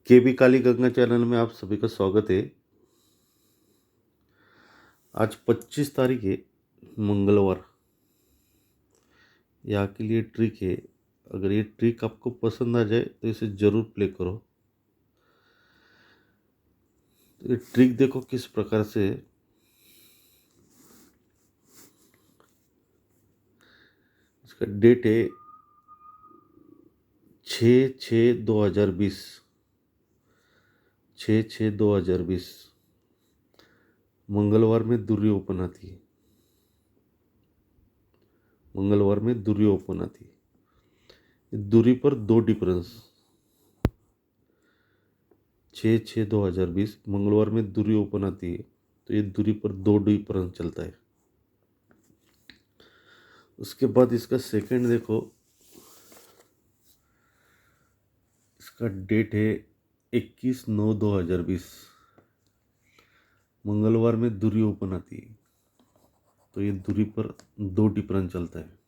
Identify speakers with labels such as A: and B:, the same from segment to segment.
A: केबी काली Ganga channel में आप सभी का स्वागत है। आज 25 तारीख है, मंगलवार। यहाँ के लिए ट्रिक है। अगर ये ट्रिक आपको पसंद आ जाए तो इसे ज़रूर प्ले करो। तो ये ट्रिक देखो किस प्रकार से है। इसका डेट है 6/6/2020। 6/6/2020 मंगलवार में दूरी ओपन आती है। मंगलवार में दूरी ओपन आती है। दूरी पर दो डिफरेंस। 6/6/2020 मंगलवार में दूरी ओपन आती है, तो ये दूरी पर दो डिफरेंस चलता है। उसके बाद इसका सेकंड देखो। इसका डेट है 21/9/2020। मंगलवार में दूरी ओपन आती है, तो ये दूरी पर दो डिफरेंस चलता है।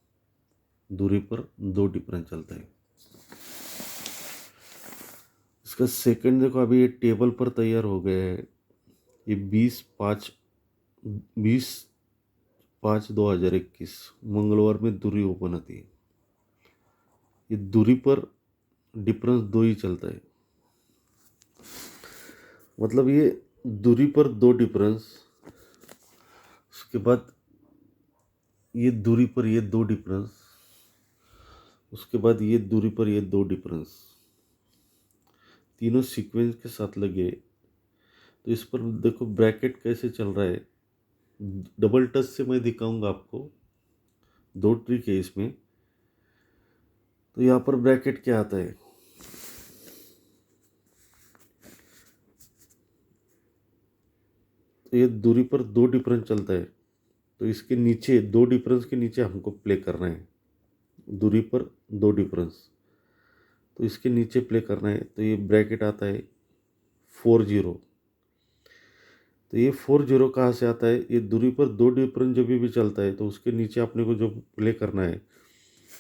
A: दूरी पर दो डिफरेंस चलता है। इसका सेकंड देखो, अभी ये टेबल पर तैयार हो गया है। ये 20/5/2021 मंगलवार में दूरी ओपन आती है। ये दूरी पर डिफरेंस दो ही चलता है। मतलब ये दूरी पर दो डिफरेंस, उसके बाद ये दूरी पर ये दो डिफरेंस, उसके बाद ये दूरी पर ये दो डिफरेंस, तीनों सीक्वेंस के साथ लगे। तो इस पर देखो ब्रैकेट कैसे चल रहा है। डबल टच से मैं दिखाऊंगा आपको। दो ट्रिक है इसमें। तो यहाँ पर ब्रैकेट क्या आता है। तो ये दूरी पर दो डिफरेंस चलता है, तो इसके नीचे दो डिफरेंस के नीचे हमको प्ले करना है। दूरी पर दो डिफरेंस, तो इसके नीचे प्ले करना है। तो ये ब्रैकेट आता है 40। तो ये 40 कहाँ से आता है। ये दूरी पर दो डिफरेंस जब भी चलता है तो उसके नीचे अपने को जो प्ले करना है,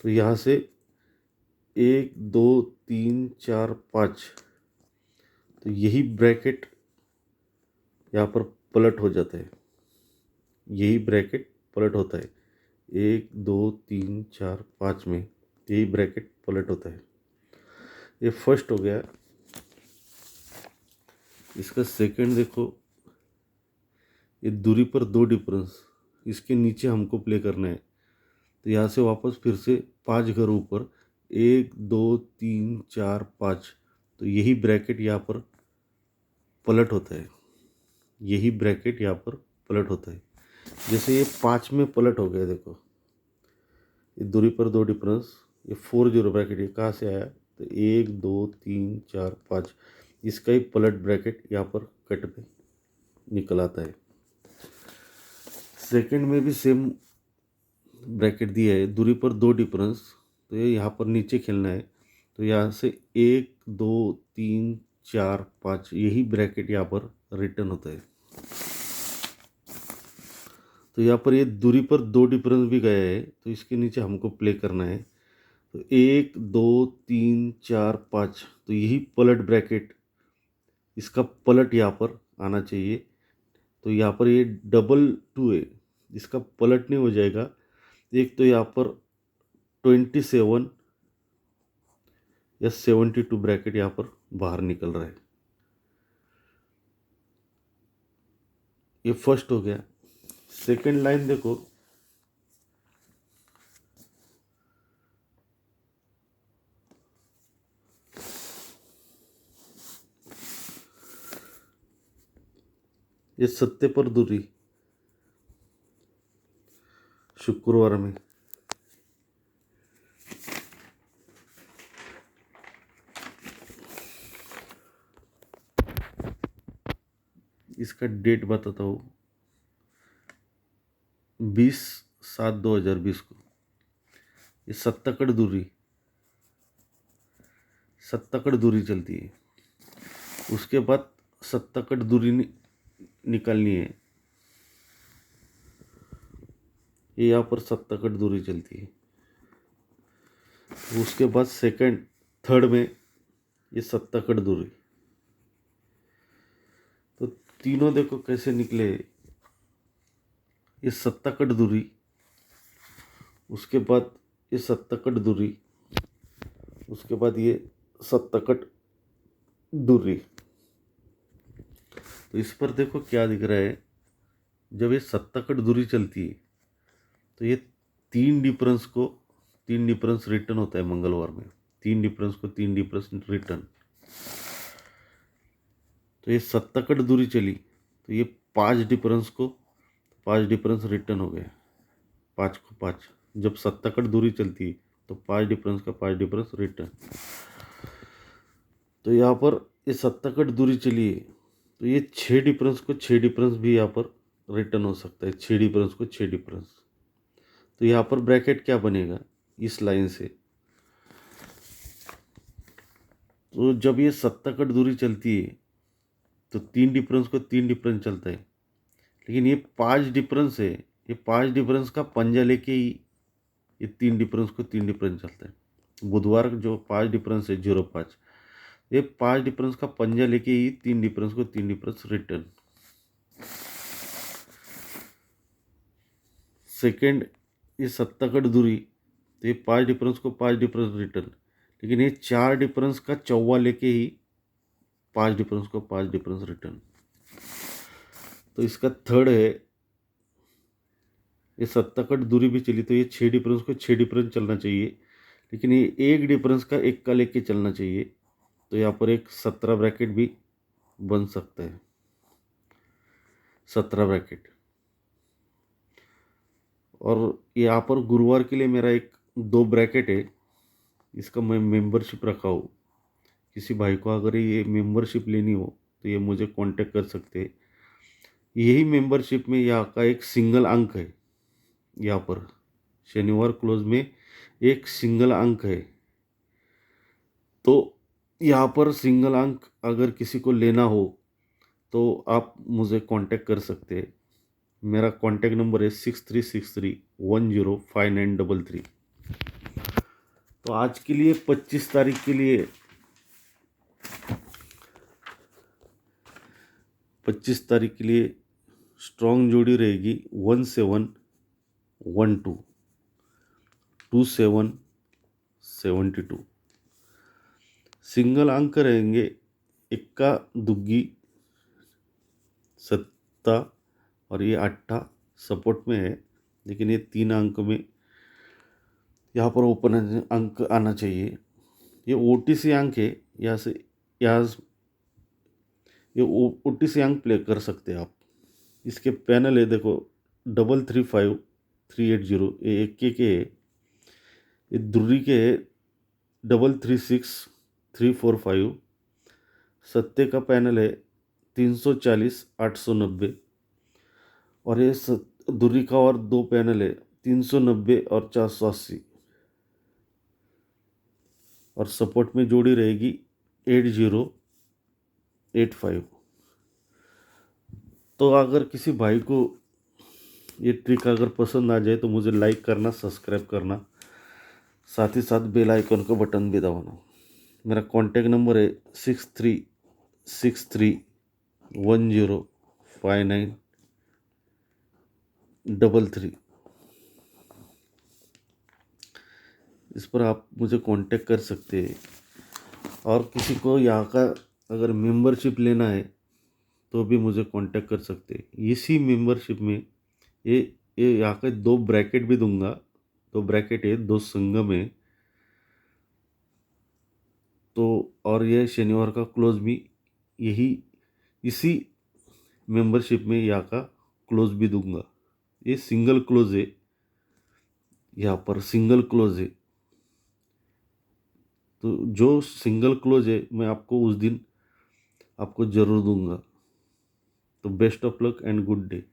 A: तो यहाँ से 1 2 3 4 5, तो यही ब्रैकेट यहाँ पर पलट हो जाता है। यही ब्रैकेट पलट होता है 1 2 3 4 5 में। यही ब्रैकेट पलट होता है। ये फर्स्ट हो गया। इसका सेकंड देखो। ये दूरी पर दो डिफरेंस, इसके नीचे हमको प्ले करना है। तो यहाँ से वापस फिर से 5 घर ऊपर 1 2 3 4 5, तो यही ब्रैकेट यहाँ पर पलट होता है। यही ब्रैकेट यहाँ पर पलट होता है। जैसे ये 5 में पलट हो गया देखो। ये दूरी पर दो डिफरेंस, ये 40 ब्रैकेट ये कहाँ से आया। तो 1 2 3 4 5, इसका ही पलट ब्रैकेट यहाँ पर कट में निकल आता है। सेकंड में भी सेम ब्रैकेट दिया है, दूरी पर दो डिफरेंस, तो ये यहाँ पर नीचे खेलना है। तो यहाँ से 1 2 3 4 5, यही ब्रैकेट यहाँ पर रिटर्न होता है। तो यहाँ पर ये दूरी पर दो डिफरेंस भी गया है, तो इसके नीचे हमको प्ले करना है। तो 1 2 3 4 5, तो यही पलट ब्रैकेट, इसका पलट यहाँ पर आना चाहिए। तो यहाँ पर ये डबल 2 है, इसका पलट नहीं हो जाएगा। एक तो यहाँ पर 27 या 72 ब्रैकेट यहाँ पर बाहर निकल रहा है। ये फर्स्ट हो गया। सेकंड लाइन देखो। ये सत्य पर दूरी शुक्रवार में। इसका डेट बताता हूँ, 20/7/2020 को। ये सत्ताकड़ दूरी चलती है। उसके बाद सत्ताकड़ दूरी निकालनी है। ये यहाँ पर सत्ताकड़ दूरी चलती है। उसके बाद सेकंड थर्ड में ये सत्ताकड़ दूरी, तीनों देखो कैसे निकले। ये 7 कट दूरी, उसके बाद ये 7 कट दूरी, उसके बाद ये 7 कट दूरी। तो इस पर देखो क्या दिख रहा है, जब ये 7 कट दूरी चलती है तो ये तीन डिफरेंस रिटर्न होता है मंगलवार में। 3 डिफरेंस रिटर्न। तो ये 7 कट दूरी चली तो ये 5 डिफरेंस रिटर्न हो गए। 5 को 5, जब 7 कट दूरी चलती है तो 5 डिफरेंस रिटर्न। तो यहाँ पर ये 7 कट दूरी चली है तो ये 6 डिफरेंस भी यहाँ पर रिटर्न हो सकता है। 6 डिफरेंस। तो यहाँ पर ब्रैकेट क्या बनेगा इस लाइन से। तो जब ये 7 कट दूरी चलती है तो 3 डिफरेंस चलता है, लेकिन ये 5 डिफरेंस है। ये 5 डिफरेंस का पंजा लेके ही ये 3 डिफरेंस चलता है। बुधवार जो 5 डिफरेंस है 05, ये 5 डिफरेंस का पंजा लेके ही 3 डिफरेंस रिटर्न। सेकेंड, ये 7 कट दूरी तो ये 5 डिफरेंस रिटर्न, लेकिन ये 4 डिफरेंस का चौवा लेके ही 5 डिफरेंस रिटर्न। तो इसका थर्ड है, ये 7 कट दूरी भी चली तो ये 6 डिफरेंस चलना चाहिए, लेकिन ये एक डिफरेंस का एक का लेके चलना चाहिए। तो यहाँ पर एक 17 ब्रैकेट भी बन सकता है। 17 ब्रैकेट। और यहाँ पर गुरुवार के लिए मेरा एक 2 ब्रैकेट है, इसका मैं मेंबरशिप रखा हूँ। किसी भाई को अगर ये मेंबरशिप लेनी हो तो ये मुझे कांटेक्ट कर सकते हैं। यही मेंबरशिप में यहाँ का एक सिंगल अंक है। यहाँ पर शनिवार क्लोज में एक सिंगल अंक है। तो यहाँ पर सिंगल अंक अगर किसी को लेना हो तो आप मुझे कांटेक्ट कर सकते हैं। मेरा कांटेक्ट नंबर है 6363105933। तो आज के लिए 25 तारीख के लिए 25 तारीख के लिए स्ट्रॉन्ग जोड़ी रहेगी 1712 2772। सिंगल अंक रहेंगे इक्का, दुग्गी, सत्ता और ये अट्ठा सपोर्ट में है, लेकिन ये 3 अंक में यहाँ पर ओपन अंक आना चाहिए। ये OTC अंक है, यहाँ से यहाँ ये OTC अंक प्ले कर सकते हैं आप। इसके पैनल है देखो 335380, ये इक्के के है। ये दुर्री के है 336345। सत्ते का पैनल है 340 890, और ये दुर्री का और 2 पैनल है 390 और 480। और सपोर्ट में जोड़ी रहेगी 8085। तो अगर किसी भाई को ये ट्रिक अगर पसंद आ जाए तो मुझे लाइक करना, सब्सक्राइब करना, साथ ही साथ बेल आइकन का बटन भी दबाना। मेरा कांटेक्ट नंबर है 6363105933। इस पर आप मुझे कांटेक्ट कर सकते हैं। और किसी को यहाँ का अगर मेंबरशिप लेना है तो भी मुझे कांटेक्ट कर सकते हैं। इसी मेंबरशिप में ये यहाँ के 2 ब्रैकेट भी दूंगा। 2 ब्रैकेट है, 2 संगम है। तो और ये शनिवार का क्लोज भी इसी मेंबरशिप में यहाँ का क्लोज भी दूंगा। ये सिंगल क्लोज है, यहाँ पर सिंगल क्लोज है। तो जो सिंगल क्लोज है मैं आपको उस दिन आपको ज़रूर दूंगा। तो best of luck and good day.